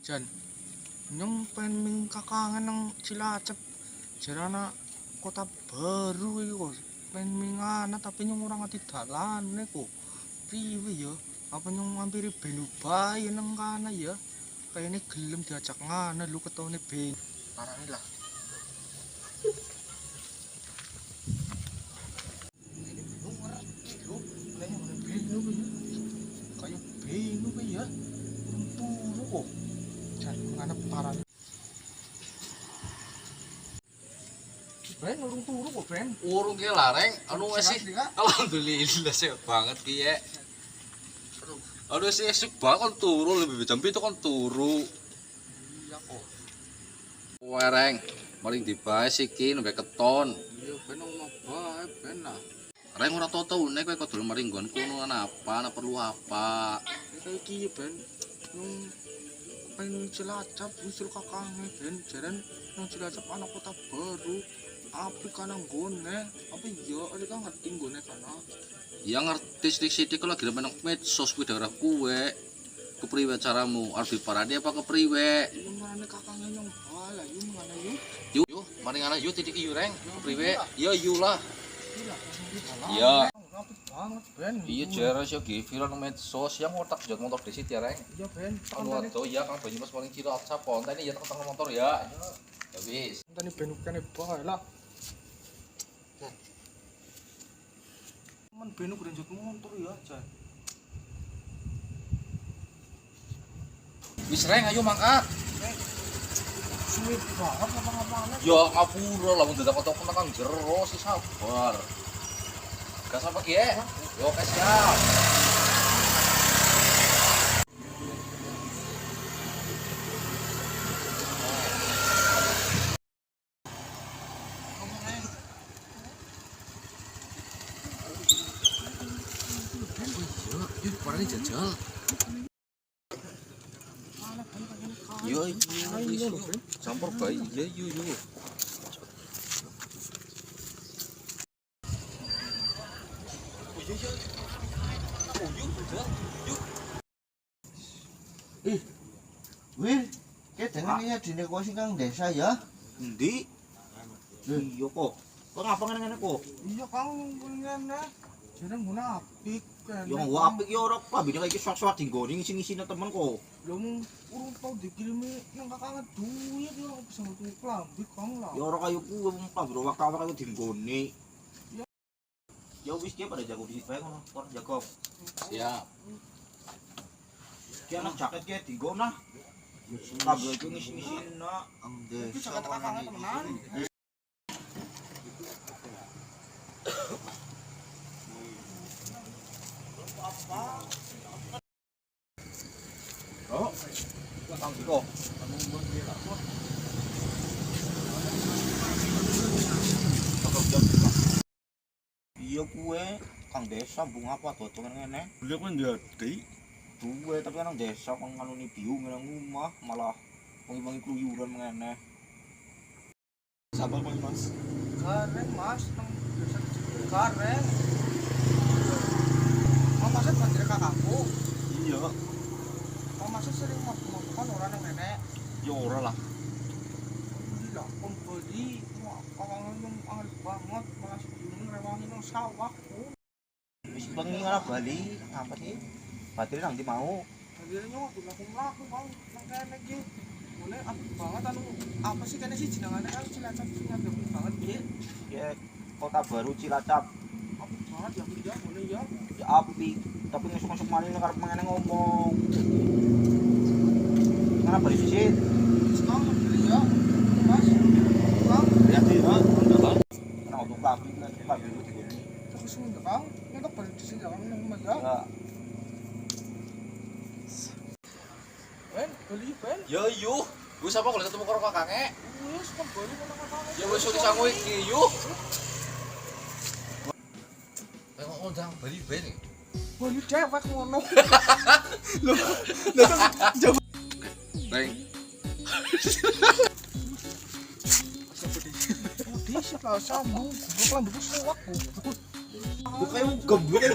Jan, nyong pengen mingkakangan nang Cilacap. Jarana kota baru iki kok. Pengen mingana tapi nyong ora ngerti dalane kok. Priwe ya? Apa nyong mampiri Benu bae nang kana ya? Kayaknya gelem diajak ngana lu ketone Ben. Parane lah. Kayak Benu kayak ya. Turu kok. Jan, ngana parane. Ben urung turu kok, Ben. Urung ki lareng, anu wis sih. Sehat, Dika? Alhamdulillah sehat banget ki ya. Aduh sih esuk banget kon turu lebih jam 7 kon turu. Iya kok. Wereng, paling dibahas iki nembe keton. Iya Ben ngomong bae Ben lah. Reng ora tau nek kowe kudu mari nggonku ana perlu apa. Kayak iki Ben. Nung pengen Cilacap usul kakangnya Ben. Jaran nang Cilacap anak kota baru. Api kanang gone. Apa iya ada kan ngerti gone kana. Ya ngerti sithik-sithik kalau lagi meneng medsos kuwi daerah kuwe. Kepriwe caramu? Arep diparani apa kepriwe? Iya marane kakangnya nyong bala yuk mana yuk. Yuk, mari ngana yuk titik yu reng. Kepriwe? Ya yu lah. Iya langsung di dalam. Iya. Rapi banget Ben. Iya jeres yo ki viral nang medsos yang otak jot motor di situ ya reng. Iya Ben. Anu Tantane ato ya Kang Bayu Mas paling Cilacap konten ya tengah motor ya. Ya wis. tantane Ben kene bae lah. Men Ben udah njut motor ya, Jan. Wis reng ayo mangkat. Suwe banget ngapa-ngapane. Ya ngapura lah mun dadak kotok nang jero si sabar. Gas apa ki ya? Yo oke siap. Yuk, parane jajal. Yo, yo, campur bayi, ya, yo. Wil, dengan ya dinegosiasi kang desa ya. Endi? Iya kok. Kok ngapa ngene kok? Iya Kang ngene. Jeneng munafik kan. Ya gua apik ya ora pabine iki sok-sok dinggoni ngisi-ngisine temen kok. Lho mung urung tau dikirimi nang kakang duit ya ora bisa metu klambi Kang lah. Ya ora kaya kuwe wong pabro waktu kaya dinggoni. Ya wis ki pada jago disit bae ngono, kon jago. Siap. Ki anak jaket ki dinggo nah. Pabro iki ngisi-ngisine nak. Iki jaket kakangnya temenan. Oh. Kang Diko. Iya kuwe Kang desa bunga apa to ngene. Beliau kan jadi. Duwe tapi nang desa kang nganuni biung nang omah malah wengi-wengi kluyuran ngene. Sabar Pak Mas. Kareng Mas nang desa kecil kareng. Mau masak banjir kakakku. Iya, Mau masak sering makan orang nang nenek. ya ora lah. Gila, pembeli kakangnya yang ahli banget. Mas ini rewangi nang sawahku. Wis bengi ngara bali apa sih? Batir nang ndi mau? Akhirnya aku laku Kang nang kene iki. Mulai apik banget anu apa sih kene sih jenengane kan Cilacap nyampe banget iki. Ya kota baru Cilacap. Apik banget ya iki ya mulai ya. Ya api tapi ngesuk-ngesuk maling karep mengene ngomong. Ngara bali sih? Sekarang beli ya. Mas. Kang, Ya di ha, nang untuk kabin kan kabin itu digoni. terus ndak Kang. Ndak beli di sini Kang nang omah ya. Ya Ben, beli Ben. Yo, yuk. Gue sapa kalau ketemu karo kakange? Wis pembeli nang kakangnya. Ya wis di sangu iki, yuk. Kayak ngundang bali ben. Beli dewek ngono. Reng. Di sebelah sambung. Gua kan buku suwak. bukan gembel